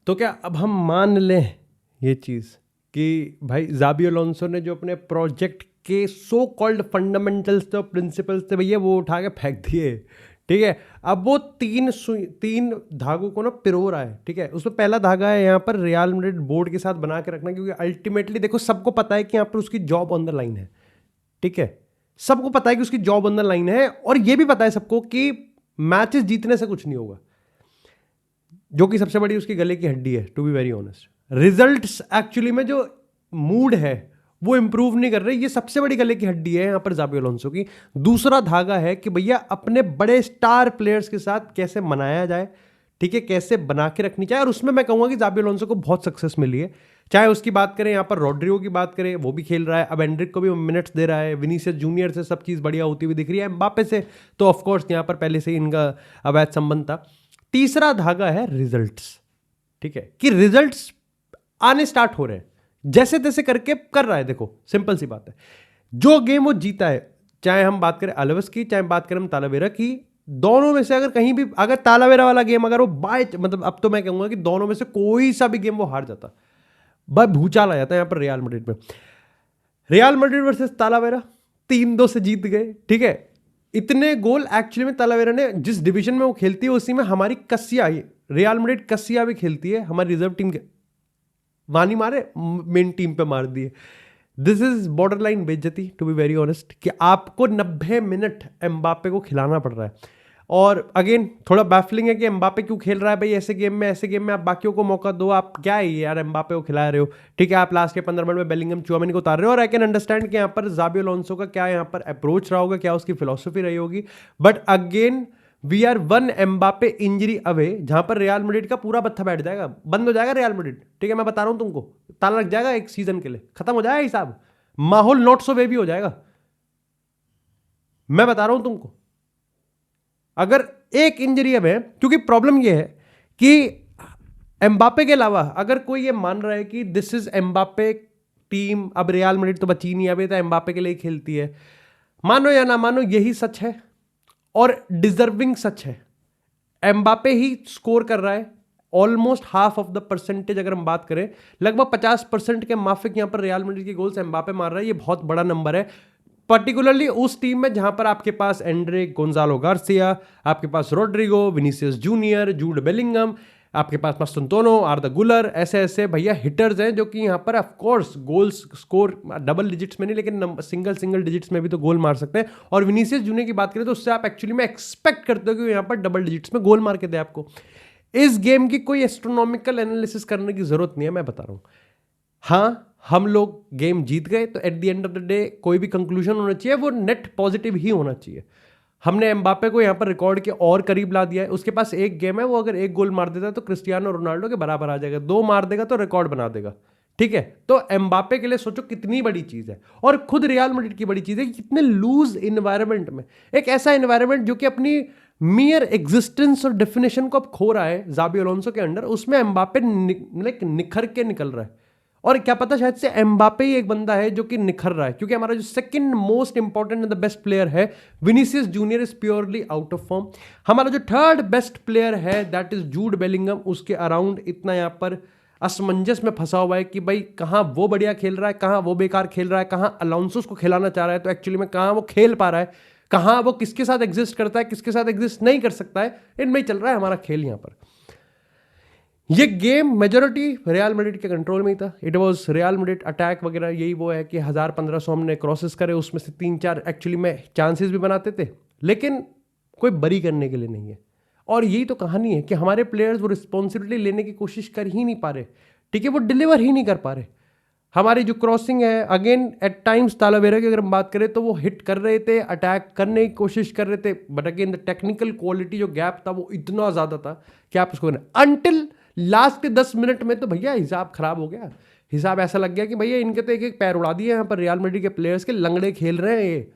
तो क्या अब हम मान लें ये चीज़ कि भाई जाबी अलोंसो ने जो अपने प्रोजेक्ट के सो कॉल्ड फंडामेंटल्स थे और प्रिंसिपल्स थे भैया वो उठा के फेंक दिए, ठीक है। अब वो तीन धागों को ना पिरो रहा है, ठीक है। उसमें पहला धागा है यहाँ पर रियल मैड्रिड बोर्ड के साथ बना के रखना, क्योंकि अल्टीमेटली देखो सबको पता है कि यहाँ पर उसकी जॉब ऑन द लाइन है, ठीक है। सबको पता है कि उसकी जॉब ऑन द लाइन है, और ये भी पता है सबको कि मैचेस जीतने से कुछ नहीं होगा, जो कि सबसे बड़ी उसकी गले की हड्डी है, to be very honest. Results actually में जो मूड है वो इंप्रूव नहीं कर रहे, ये सबसे बड़ी गले की हड्डी है यहां पर जाबी अलोंसो की। दूसरा धागा है कि भैया अपने बड़े स्टार प्लेयर्स के साथ कैसे मनाया जाए, ठीक है, कैसे बना के रखनी चाहिए। और उसमें मैं कहूंगा कि जाबी अलोंसो को बहुत सक्सेस मिली है। चाहे उसकी बात करें, यहाँ पर रॉड्रिगो की बात करें, वो भी खेल रहा है, अब एंड्रिक को भी मिनट्स दे रहा है, विनीसियस जूनियर से सब चीज़ बढ़िया होती हुई दिख रही है, एम्बापे से तो ऑफकोर्स यहाँ पर पहले से ही इनका अवैध संबंध था। तीसरा धागा है रिजल्ट्स, ठीक है, कि रिजल्ट्स आने स्टार्ट हो रहे हैं, जैसे तैसे करके कर रहा है। देखो सिंपल सी बात है, जो गेम वो जीता है, चाहे हम बात करें अलवस की, चाहे बात करें हम तालावेरा की, दोनों में से अगर कहीं भी, अगर तालावेरा वाला गेम अगर वो मतलब अब तो मैं कहूंगा कि दोनों में से कोई सा भी गेम वो हार जाता, भाई भूचाल आ जाता है यहाँ पर रियल मैड्रिड में। रियल मैड्रिड वर्सेस तालावेरा 3-2 से जीत गए, ठीक है। इतने गोल एक्चुअली में तालावेरा ने, जिस डिवीजन में वो खेलती है उसी में हमारी कसिया, रियल मैड्रिड कसिया भी खेलती है, हमारी रिजर्व टीम के वानी मारे मेन टीम पे मार दिए। दिस इज बॉर्डर लाइन बेइज्जती, टू बी वेरी ऑनेस्ट, कि आपको 90 मिनट एम्बापे को खिलाना पड़ रहा है। और अगेन थोड़ा बैफलिंग है कि एम्बापे क्यों खेल रहा है भाई ऐसे गेम में आप बाकियों को मौका दो। आप क्या है यार, एम्बापे को खिला रहे हो, ठीक है, आप लास्ट के 15 मिनट में बेलिंगम चुआमेनी को उतार रहे हो। और आई कैन अंडरस्टैंड कि यहाँ पर जाबी अलोंसो का क्या यहाँ पर अप्रोच रहा होगा, क्या उसकी फिलॉसफी रही होगी, but again we are one Mbappe injury away, जहां पर रियल मैड्रिड का पूरा बत्था बैठ जाएगा, बंद हो जाएगा रियल मैड्रिड, ठीक है। मैं बता रहा हूं तुमको, ताला लग जाएगा एक सीजन के लिए, खत्म हो जाएगा हिसाब, माहौल नॉट सो बेबी हो जाएगा। मैं बता रहा हूं तुमको, अगर एक इंजरी अब है, क्योंकि प्रॉब्लम यह है कि एम्बापे के अलावा अगर कोई ये मान रहा है कि दिस इज एम्बापे टीम, अब रियल मैड्रिड तो बची नहीं, अभी तो एम्बापे के लिए खेलती है, मानो या ना मानो यही सच है और डिजर्विंग सच है। एम्बापे ही स्कोर कर रहा है almost half of the percentage, अगर हम बात करें लगभग 50% के माफिक यहां पर रियल मैड्रिड के गोल्स एम्बापे मार रहा है। ये बहुत बड़ा नंबर है, पर्टिकुलरली उस टीम में जहां पर आपके पास एंड्रिक, गोंजालो गार्सिया, आपके पास Rodrigo, Vinicius Junior, Jude Bellingham, आपके पास मास्तुनतोनो, आर्दा गुलर, ऐसे ऐसे भैया हिटर्स हैं जो कि यहाँ पर of course goals score double digits में नहीं लेकिन सिंगल डिजिट्स में भी तो गोल मार सकते हैं। और विनीसियस जूनियर की बात करें तो उससे आप एक्चुअली में एक्सपेक्ट करते हो कि यहाँ पर डबल डिजिट्स में गोल मार के दे आपको। इस गेम की कोई एस्ट्रोनॉमिकल एनालिसिस करने की जरूरत नहीं है, मैं बता रहा हूँ। हाँ, हम लोग गेम जीत गए तो at the end of the day कोई भी कंक्लूजन होना चाहिए वो नेट पॉजिटिव ही होना चाहिए। हमने एम्बापे को यहाँ पर रिकॉर्ड के और करीब ला दिया है। उसके पास एक गेम है, वो अगर एक गोल मार देता है तो क्रिस्टियानो रोनाल्डो के बराबर आ जाएगा, 2 मार देगा तो रिकॉर्ड बना देगा, ठीक है। तो एम्बापे के लिए सोचो कितनी बड़ी चीज है, और खुद रियल मैड्रिड की बड़ी चीज है कि कितने लूज इन्वायरमेंट में, एक ऐसा इन्वायरमेंट जो कि अपनी मियर एग्जिस्टेंस और डेफिनेशन को अब खो रहा है जाबी अलोंसो के अंडर, उसमें एम्बापे निखर के निकल रहा है। और क्या पता शायद से एम्बापे ही एक बंदा है जो कि निखर रहा है, क्योंकि हमारा जो second most important and the best player है Vinicius Junior is purely out of form. हमारा जो थर्ड बेस्ट प्लेयर है दैट इज जूड बेलिंगम, उसके अराउंड इतना यहाँ पर असमंजस में फंसा हुआ है कि भाई कहाँ वो बढ़िया खेल रहा है, कहाँ वो बेकार खेल रहा है, कहाँ अलाउंसो को खिलाना चाह रहा है तो एक्चुअली में कहाँ वो खेल पा रहा है, कहाँ वो किसके साथ एग्जिस्ट करता है, किसके साथ एग्जिस्ट नहीं कर सकता है, इनमें ही चल रहा है हमारा खेल यहाँ पर। ये गेम मेजोरिटी रियल मैड्रिड के कंट्रोल में ही था। It was real Madrid attack वगैरह, यही वो है कि 1000-1500 हमने क्रॉसेस करे, उसमें से 3-4 एक्चुअली में चांसेस भी बनाते थे, लेकिन कोई बरी करने के लिए नहीं है। और यही तो कहानी है कि हमारे प्लेयर्स वो रिस्पॉन्सिबिलिटी लेने की कोशिश कर ही नहीं पा रहे, ठीक है, वो डिलीवर ही नहीं कर पा रहे। हमारी जो क्रॉसिंग है अगेन एट टाइम्स तालावेरा की अगर हम बात करें तो वो हिट कर रहे थे, अटैक करने की कोशिश कर रहे थे, but again the technical quality जो गैप था वो इतना ज़्यादा था कि आप उसको अनटिल लास्ट के 10 मिनट में तो भैया हिसाब खराब हो गया। हिसाब ऐसा लग गया कि भैया इनके तो एक एक पैर उड़ा दिए यहाँ पर रियल मैड्रिड के प्लेयर्स के, लंगड़े खेल रहे हैं ये।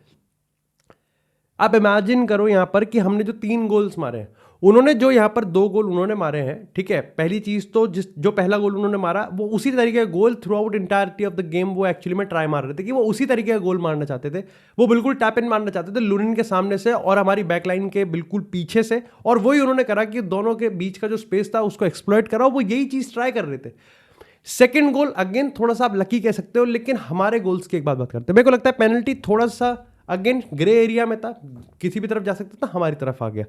आप इमेजिन करो यहाँ पर कि हमने जो 3 गोल्स मारे हैं उन्होंने जो यहाँ पर 2 गोल उन्होंने मारे हैं, ठीक है, पहली चीज तो जो पहला गोल उन्होंने मारा वो उसी तरीके का goal through out entirety of the game वो एक्चुअली में ट्राई मार रहे थे कि वो उसी तरीके का गोल मारना चाहते थे। वो बिल्कुल टैप इन मारना चाहते थे लुनिन के सामने से और हमारी बैकलाइन के बिल्कुल पीछे से, और वही उन्होंने करा कि दोनों के बीच का जो स्पेस था उसको एक्सप्लॉइट करा, वो यही चीज ट्राई कर रहे थे। सेकंड गोल अगेन थोड़ा सा आप लकी कह सकते हो, लेकिन हमारे गोल्स की एक बात करते हैं, मेरे को लगता है पेनल्टी थोड़ा सा अगेन ग्रे एरिया में था, किसी भी तरफ जा सकता था, हमारी तरफ आ गया।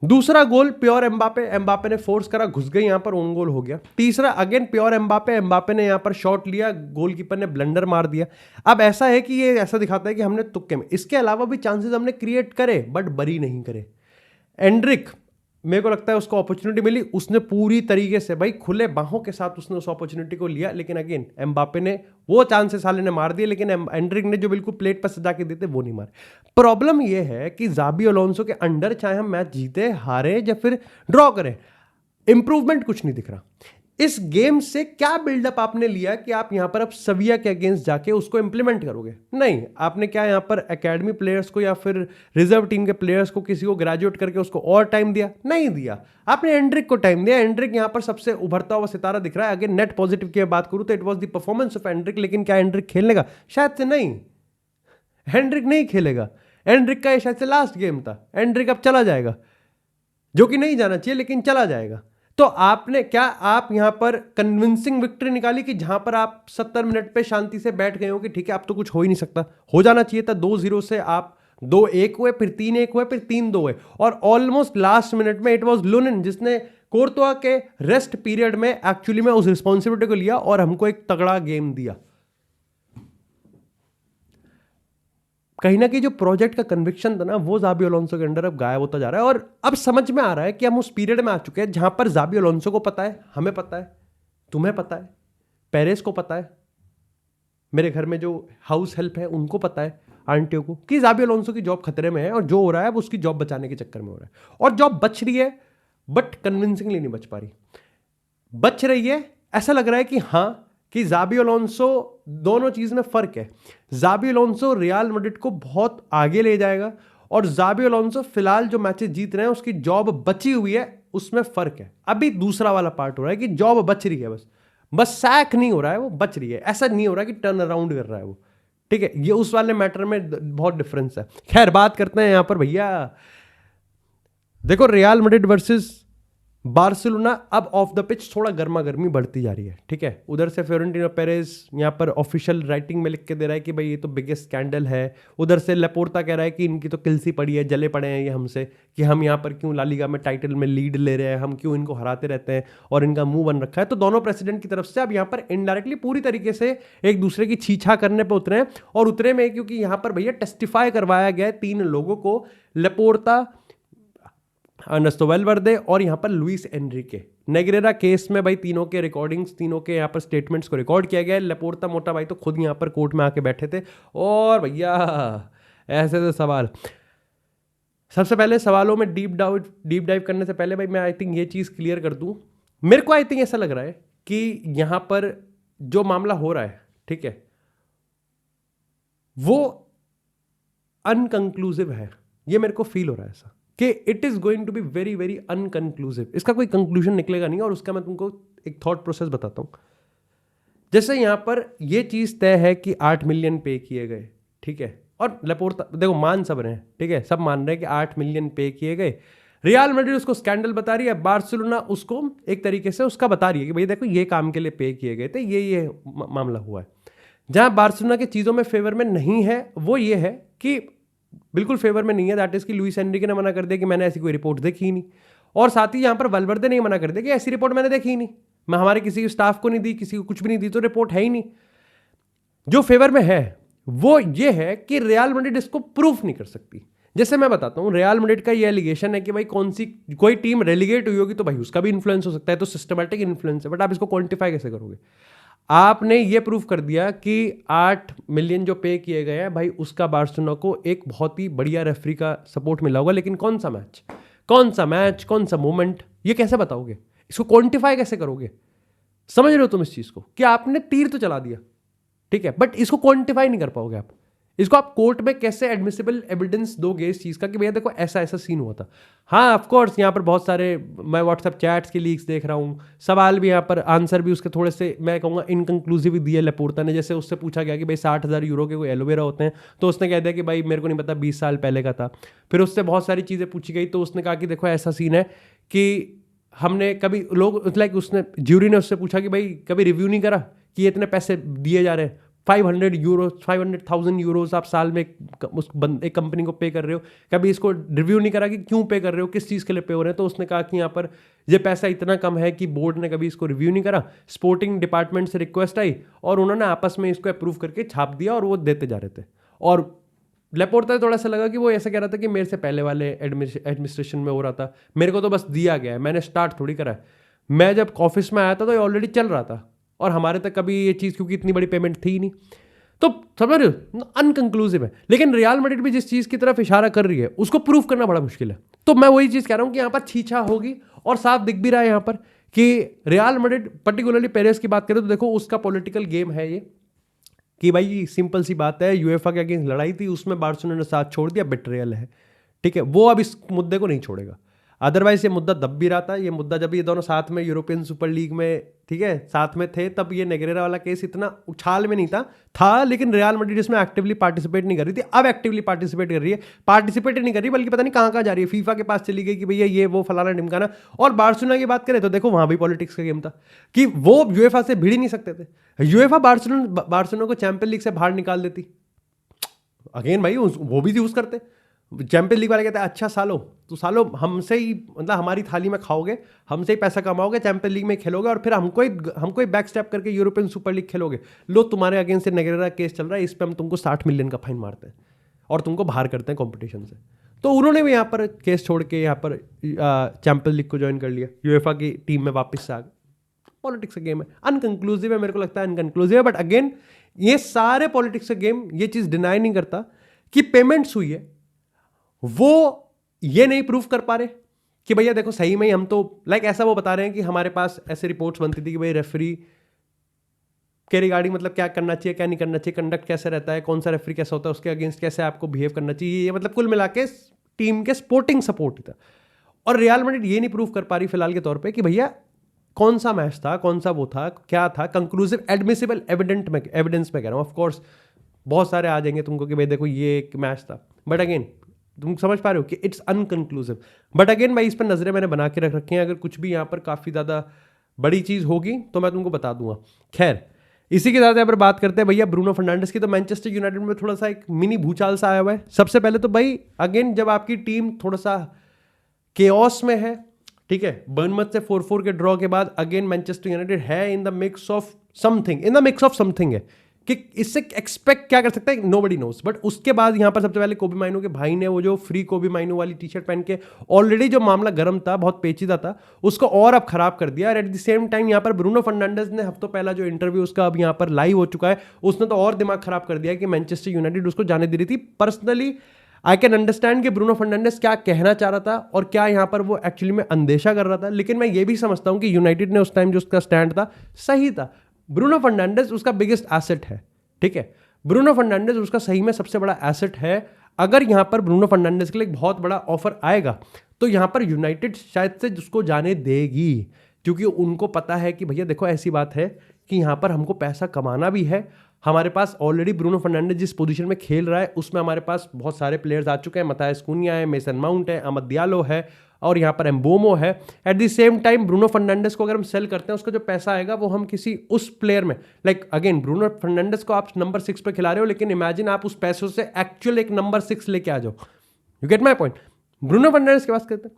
दूसरा गोल प्योर एम्बापे ने फोर्स करा, घुस गई यहां पर, ओन गोल हो गया। तीसरा अगेन प्योर एम्बापे ने यहां पर शॉट लिया, गोलकीपर ने ब्लंडर मार दिया। अब ऐसा है कि ये ऐसा दिखाता है कि हमने तुक्के में, इसके अलावा भी चांसेस हमने क्रिएट करे बट बरी नहीं करे। एंड्रिक, मेरे को लगता है उसको अपॉर्चुनिटी मिली, उसने पूरी तरीके से भाई खुले बाहों के साथ उसने उस अपॉर्चुनिटी को लिया, लेकिन अगेन एम्बापे ने वो चांसेस साले ने मार दिए, लेकिन एंड्रिक ने जो बिल्कुल प्लेट पर सजा के देते वो नहीं मारे। प्रॉब्लम ये है कि जाबी अलोंसो के अंडर चाहे हम मैच जीते हारे या फिर ड्रॉ करें, इंप्रूवमेंट कुछ नहीं दिख रहा। इस गेम से क्या बिल्डअप आपने लिया कि आप यहां पर अब सविया के अगेंस्ट जाके उसको इंप्लीमेंट करोगे? नहीं, आपने क्या यहां पर एकेडमी प्लेयर्स को या फिर रिजर्व टीम के प्लेयर्स को किसी को ग्रेजुएट करके उसको और टाइम दिया? नहीं दिया। आपने एंड्रिक को टाइम दिया। एंड्रिक यहां पर सबसे उभरता हुआ सितारा दिख रहा है। अगर नेट पॉजिटिव की बात करूं तो it was the performance of Anrich, लेकिन क्या एंड्रिक खेलने? शायद से नहीं, एंड्रिक नहीं खेलेगा। एंड्रिक का शायद से लास्ट गेम था, एंड्रिक अब चला जाएगा, जो कि नहीं जाना चाहिए लेकिन चला जाएगा। तो आपने क्या, आप यहां पर कन्विंसिंग विक्ट्री निकाली कि जहां पर आप 70 मिनट पे शांति से बैठ गए हो कि ठीक है अब तो कुछ हो ही नहीं सकता? हो जाना चाहिए था। 2-0 से आप 2-1 हुए, फिर 3-1 हुए, फिर 3-2 हुए, और ऑलमोस्ट लास्ट मिनट में इट वाज लुनिन जिसने कोर्तुआ के रेस्ट पीरियड में एक्चुअली में उस रिस्पॉन्सिबिलिटी को लिया और हमको एक तगड़ा गेम दिया। कहीं ना कहीं जो प्रोजेक्ट का कन्विक्शन था ना, वो जाबी अलोंसो के अंडर अब गायब होता जा रहा है। और अब समझ में आ रहा है कि हम उस पीरियड में आ चुके हैं जहां पर जाबी अलोंसो को पता है, हमें पता है, तुम्हें पता है, पेरेस को पता है, मेरे घर में जो हाउस हेल्प है उनको पता है, आंटियों को, कि जाबी अलोंसो की जॉब खतरे में है और जो हो रहा है वो उसकी जॉब बचाने के चक्कर में हो रहा है। और जॉब बच रही है बट कन्विंसिंगली नहीं बच पा रही। बच रही है, ऐसा लग रहा है कि हाँ, कि जाबी अलोंसो, दोनों चीज में फर्क है। जाबी अलोंसो रियल मैड्रिड को बहुत आगे ले जाएगा, और जाबी अलोंसो फिलहाल जो मैचेस जीत रहे हैं उसकी जॉब बची हुई है, उसमें फर्क है। अभी दूसरा वाला पार्ट हो रहा है कि जॉब बच रही है, बस सैक नहीं हो रहा है, वो बच रही है। ऐसा नहीं हो रहा कि टर्न अराउंड कर रहा है वो, ठीक है। ये उस वाले मैटर में बहुत डिफरेंस है। खैर, बात करते हैं यहां पर भैया, देखो रियल मैड्रिड वर्सेस बार्सिलोना, अब ऑफ द पिच थोड़ा गर्मा गर्मी बढ़ती जा रही है, ठीक है। उधर से फ्लोरेंटिनो पेरेज यहाँ पर ऑफिशियल राइटिंग में लिख के दे रहा है कि भाई ये तो बिगेस्ट स्कैंडल है। उधर से लेपोर्ता कह रहा है कि इनकी तो किलसी पड़ी है, जले पड़े हैं ये हमसे, कि हम यहाँ पर क्यों ला लीगा में टाइटल में लीड ले रहे हैं, हम क्यों इनको हराते रहते हैं, और इनका मुंह बन रखा है। तो दोनों प्रेसिडेंट की तरफ से अब यहाँ पर इनडायरेक्टली पूरी तरीके से एक दूसरे की छीछा करने पर उतरे हैं। और उतरे में क्योंकि यहाँ पर भैया टेस्टिफाई करवाया गया है 3 लोगों को, लेपोर्ता, अर्नेस्टो वेलवर्दे और यहां पर लुइस एनरिके। नेग्रेरा केस में भाई तीनों के रिकॉर्डिंग्स, तीनों के यहाँ पर स्टेटमेंट्स को रिकॉर्ड किया गया है। लेपोर्ता मोटा भाई तो खुद यहाँ पर कोर्ट में आके बैठे थे, और भैया ऐसे तो सवाल। सबसे पहले सवालों में डीप डाइव करने से पहले भाई मैं आई थिंक ये चीज़ क्लियर कर दूं, मेरे को आई थिंक ऐसा लग रहा है कि यहाँ पर जो मामला हो रहा है, ठीक है, वो अनकंक्लूसिव है। ये मेरे को फील हो रहा है ऐसा कि it is going to be very very unconclusive. इसका कोई कंक्लूजन निकलेगा नहीं, और उसका मैं तुमको एक थॉट प्रोसेस बताता हूं। जैसे यहां पर यह चीज तय है कि 8 मिलियन पे किए गए, ठीक है, और लेपोर्ता देखो मान सब रहे हैं, ठीक है, सब मान रहे हैं कि 8 मिलियन पे किए गए। रियल मैड्रिड उसको स्कैंडल बता रही है, बार्सिलोना उसको एक तरीके से उसका बता रही है कि भाई देखो ये काम के लिए पे किए गए थे, ये मामला हुआ है। जहां बार्सिलोना के चीजों में फेवर में नहीं है वो ये है कि बिल्कुल फेवर में नहीं है, दैट इज कि लुइस एनरिके ने मना कर दिया कि मैंने ऐसी कोई रिपोर्ट देखी ही नहीं, और साथ ही यहां पर वेलवर्दे ने मना कर दिया कि ऐसी रिपोर्ट मैंने देखी ही नहीं, मैं हमारे किसी स्टाफ को नहीं दी, किसी को कुछ भी नहीं दी, तो रिपोर्ट है ही नहीं। जो फेवर में है वो ये है कि रियल मैड्रिड इसको प्रूफ नहीं कर सकती। जैसे मैं बताता हूं, रियल मैड्रिड का ये एलिगेशन है कि भाई कोई टीम रेलीगेट हुई होगी तो भाई उसका भी इन्फ्लुएंस हो सकता है, तो सिस्टमैटिक इन्फ्लुएंस है, बट आप इसको क्वांटिफाई कैसे करोगे? आपने ये प्रूफ कर दिया कि 8 मिलियन जो पे किए गए हैं भाई, उसका बार्सिलोना को एक बहुत ही बढ़िया रेफरी का सपोर्ट मिला होगा, लेकिन कौन सा मैच, कौन सा मोमेंट, ये कैसे बताओगे? इसको क्वांटिफाई कैसे करोगे? समझ रहे हो तुम इस चीज को कि आपने तीर तो चला दिया, ठीक है, बट इसको क्वांटिफाई नहीं कर पाओगे आप। इसको आप कोर्ट में कैसे एडमिसिबल एविडेंस दोगे इस चीज़ का कि भैया देखो ऐसा ऐसा सीन हुआ था। हाँ ऑफ कोर्स यहाँ पर बहुत सारे, मैं व्हाट्सएप चैट्स के लीक्स देख रहा हूँ, सवाल भी यहाँ पर, आंसर भी उसके थोड़े से मैं कहूँगा इनकंक्लूसिव दिए लेपोर्टा ने। जैसे उससे पूछा गया कि भाई 60,000 यूरो के कोई एलोवेरा होते हैं, तो उसने कह दिया कि भाई मेरे को नहीं पता, 20 साल पहले का था। फिर उससे बहुत सारी चीज़ें पूछी गई, तो उसने कहा कि देखो ऐसा सीन है कि हमने कभी लोग लाइक उसने ज्यूरी ने उससे पूछा कि भाई कभी रिव्यू नहीं करा कि ये इतने पैसे दिए जा रहे हैं, 500,000 यूरोज आप साल में एक कंपनी को पे कर रहे हो, कभी इसको रिव्यू नहीं करा कि क्यों पे कर रहे हो, किस चीज़ के लिए पे हो रहे हैं। तो उसने कहा कि यहाँ पर ये पैसा इतना कम है कि बोर्ड ने कभी इसको रिव्यू नहीं करा, स्पोर्टिंग डिपार्टमेंट से रिक्वेस्ट आई और उन्होंने आपस में इसको अप्रूव करके छाप दिया और वो देते जा रहे थे। और लेपोर्टा थोड़ा सा लगा कि वो ऐसा कह रहा था कि मेरे से पहले वाले एडमिनिस्ट्रेशन में हो रहा था, मेरे को तो बस दिया गया है, मैंने स्टार्ट थोड़ी करा है। मैं जब ऑफिस में आया था तो ये ऑलरेडी चल रहा था और हमारे तक कभी ये चीज़, क्योंकि इतनी बड़ी पेमेंट थी ही नहीं। तो समझ रहे हो, अनकंक्लूसिव है। लेकिन रियल मैड्रिड भी जिस चीज़ की तरफ इशारा कर रही है उसको प्रूव करना बड़ा मुश्किल है। तो मैं वही चीज़ कह रहा हूँ कि यहाँ पर छीछा होगी और साफ दिख भी रहा है यहाँ पर कि रियल मैड्रिड, पर्टिकुलरली पेरेस की बात करें तो देखो उसका पॉलिटिकल गेम है ये कि भाई सिंपल सी बात है, यूएफए के अगेंस्ट लड़ाई थी, उसमें बार्सिलोना ने साथ छोड़ दिया, बेट्रियल है, ठीक है। वो अब इस मुद्दे को नहीं छोड़ेगा, अदरवाइज ये मुद्दा दब भी रहा था। ये मुद्दा जब ये दोनों साथ में यूरोपियन सुपर लीग में, ठीक है, साथ में थे, तब ये नेगरेरा वाला केस इतना उछाल में नहीं था, लेकिन रियल मैड्रिड इसमें एक्टिवली पार्टिसिपेट नहीं कर रही थी। अब एक्टिवली पार्टिसिपेट कर रही है, पार्टिसिपेट नहीं कर रही बल्कि पता नहीं कहाँ जा रही है, फीफा के पास चली गई कि भैया ये वो फलाना ढिमकाना। और बार्सिलोना की बात करें तो देखो वहां भी पॉलिटिक्स का गेम था कि वो यूएफए से भिड़ ही नहीं सकते थे। यूएफए बार्सिलोना को चैंपियन लीग से बाहर निकाल देती। अगेन भाई वो भी यूज करते, चैंपियन लीग वाले कहते हैं अच्छा सालो हमसे ही, मतलब हमारी थाली में खाओगे, हमसे ही पैसा कमाओगे, चैंपियन लीग में खेलोगे और फिर हमको ही बैक स्टेप करके यूरोपियन सुपर लीग खेलोगे। लो तुम्हारे अगेंस्ट से नेगरेरा केस चल रहा है, इस पर हम तुमको 60 मिलियन का फाइन मारते हैं और तुमको बाहर करते हैं कॉम्पिटिशन से। तो उन्होंने भी यहाँ पर केस छोड़ के यहाँ पर चैंपियन लीग को ज्वाइन कर लिया, यूएफए की टीम में वापस से आ गए। पॉलिटिक्स का गेम है, अनकंक्लूसिव है, मेरे को लगता है अनकंक्लूसिव है। बट अगेन ये सारे पॉलिटिक्स का गेम ये चीज़ डिनाई नहीं करता कि पेमेंट्स हुई है, वो ये नहीं प्रूफ कर पा रहे कि भैया देखो सही में ही हम तो लाइक ऐसा वो बता रहे हैं कि हमारे पास ऐसे रिपोर्ट्स बनती थी कि भाई रेफरी के रिगार्डिंग मतलब क्या करना चाहिए, क्या नहीं करना चाहिए, कंडक्ट कैसे रहता है, कौन सा रेफरी कैसा होता है, उसके अगेंस्ट कैसे आपको बिहेव करना चाहिए, ये मतलब कुल मिला के टीम के स्पोर्टिंग सपोर्ट ही था। और रियल मैड्रिड ये नहीं प्रूव कर पा रही फिलहाल के तौर पे कि भैया कौन सा मैच था, कौन सा वो था, क्या था, कंक्लूसिव एडमिसिबल एविडेंस में कह रहा हूँ। ऑफकोर्स बहुत सारे आ जाएंगे तुमको कि भाई देखो ये एक मैच था, बट अगेन तुम समझ पा रहे हो कि इट्स अनकंक्लूसिव। बट अगेन भाई इस पर नजरें मैंने बना के रख रखी हैं, अगर कुछ भी यहाँ पर काफ़ी ज़्यादा बड़ी चीज़ होगी तो मैं तुमको बता दूंगा। खैर इसी के साथ यहाँ पर बात करते हैं भैया ब्रूनो फर्नांडिस की। तो मैनचेस्टर यूनाइटेड में थोड़ा सा एक मिनी भूचाल सा आया हुआ है। सबसे पहले तो भाई अगेन जब आपकी टीम थोड़ा सा केओस में है, ठीक है, बर्नमथ से 4-4 के ड्रॉ के बाद अगेन मैनचेस्टर यूनाइटेड है in the mix of something है कि इससे एक्सपेक्ट क्या कर सकता है, नोबडी नोस। बट उसके बाद यहाँ पर सबसे पहले कोबी माइनो के भाई ने वो जो फ्री कोबी माइनो वाली टी शर्ट पहन के ऑलरेडी जो मामला गर्म था, बहुत पेचीदा था, उसको और अब खराब कर दिया। और एट द सेम टाइम यहाँ पर ब्रूनो फर्नांडिस ने हफ्तों पहला जो इंटरव्यू उसका अब यहाँ पर लाइव हो चुका है, उसने तो और दिमाग खराब कर दिया कि मैनचेस्टर यूनाइटेड उसको जाने दे रही थी। पर्सनली आई कैन अंडरस्टैंड कि ब्रूनो फर्नांडिस क्या कहना चाह रहा था और क्या यहाँ पर वो एक्चुअली में अंदेशा कर रहा था, लेकिन मैं ये भी समझता हूँ कि यूनाइटेड ने उस टाइम जो उसका स्टैंड था सही था। ब्रूनो फर्नांडिस उसका बिगेस्ट एसेट है, ठीक है, ब्रूनो फर्नांडिस उसका सही में सबसे बड़ा एसेट है। अगर यहाँ पर ब्रूनो फर्नांडिस के लिए एक बहुत बड़ा ऑफर आएगा तो यहाँ पर यूनाइटेड शायद से उसको जाने देगी, क्योंकि उनको पता है कि भैया देखो ऐसी बात है कि यहाँ पर हमको पैसा कमाना भी है, हमारे पास ऑलरेडी ब्रूनो फर्नांडिस जिस पोजीशन में खेल रहा है उसमें हमारे पास बहुत सारे प्लेयर्स आ चुके हैं, मतायस कुन्या है, मेसन माउंट है, अमद दियालो है और यहाँ पर एम्बोमो है। At the same time Bruno Fernandes को अगर हम सेल करते हैं उसका जो पैसा आएगा वो हम किसी उस प्लेयर में, लाइक अगेन ब्रूनो फर्नांडिस को आप नंबर 6 पे खिला रहे हो, लेकिन इमेजिन आप उस पैसों से एक्चुअल एक नंबर 6 लेके आ जाओ। You get my point. Bruno Fernandes की बात करते हैं,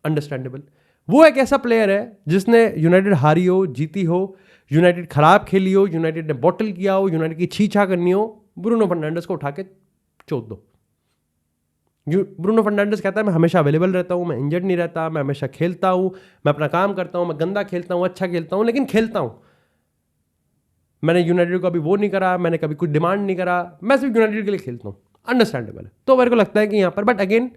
अंडरस्टैंडेबल, वो एक ऐसा प्लेयर है जिसने यूनाइटेड हारी हो, जीती हो, यूनाइटेड खराब खेली हो, यूनाइटेड ने बॉटल किया हो, यूनाइटेड की छीछा करनी हो, ब्रूनो फर्नांडिस को उठा के चोट दो। ब्रूनो फर्नांडिस कहता है मैं हमेशा अवेलेबल रहता हूँ, मैं इंजर्ड नहीं रहता, मैं हमेशा खेलता हूँ, मैं अपना काम करता हूँ, मैं गंदा खेलता हूँ, अच्छा खेलता हूँ, लेकिन खेलता हूँ। मैंने यूनाइटेड को अभी वो नहीं करा, मैंने कभी कुछ डिमांड नहीं करा, मैं सिर्फ यूनाइटेड के लिए खेलता हूँ। अंडरस्टैंडेबल है। तो मेरे को लगता है कि यहाँ पर, बट अगेन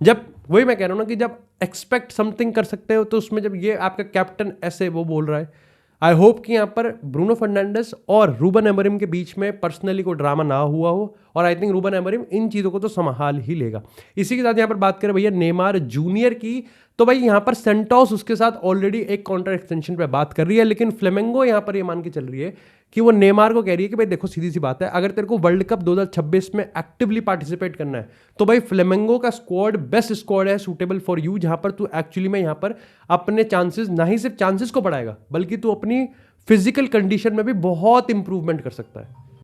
जब वही मैं कह रहा हूँ ना कि जब एक्सपेक्ट समथिंग कर सकते हो तो उसमें जब ये आपका कैप्टन ऐसे वो बोल रहा है, आई होप कि यहाँ पर ब्रूनो फर्नांडिस और रूबन एमोरिम के बीच में पर्सनली कोई ड्रामा ना हुआ हो, और आई थिंक रूबन एमोरिम इन चीज़ों को तो संभाल ही लेगा। इसी के साथ यहाँ पर बात करें भैया नेमार जूनियर की, तो भाई यहाँ पर सेंटोस उसके साथ ऑलरेडी एक कॉन्ट्रैक्ट एक्सटेंशन पे बात कर रही है, लेकिन फ्लेमेंगो यहाँ पर ये मान के चल रही है कि वो नेमार को कह रही है कि भाई देखो सीधी सी बात है, अगर तेरे को वर्ल्ड कप 2026 में एक्टिवली पार्टिसिपेट करना है तो भाई फ्लेमेंगो का स्क्वाड बेस्ट स्क्वाड है सूटेबल फॉर यू, जहां पर तू एक्चुअली में यहाँ पर अपने चांसेस, ना ही सिर्फ चांसेस को बढ़ाएगा बल्कि तू अपनी फिजिकल कंडीशन में भी बहुत इंप्रूवमेंट कर सकता है।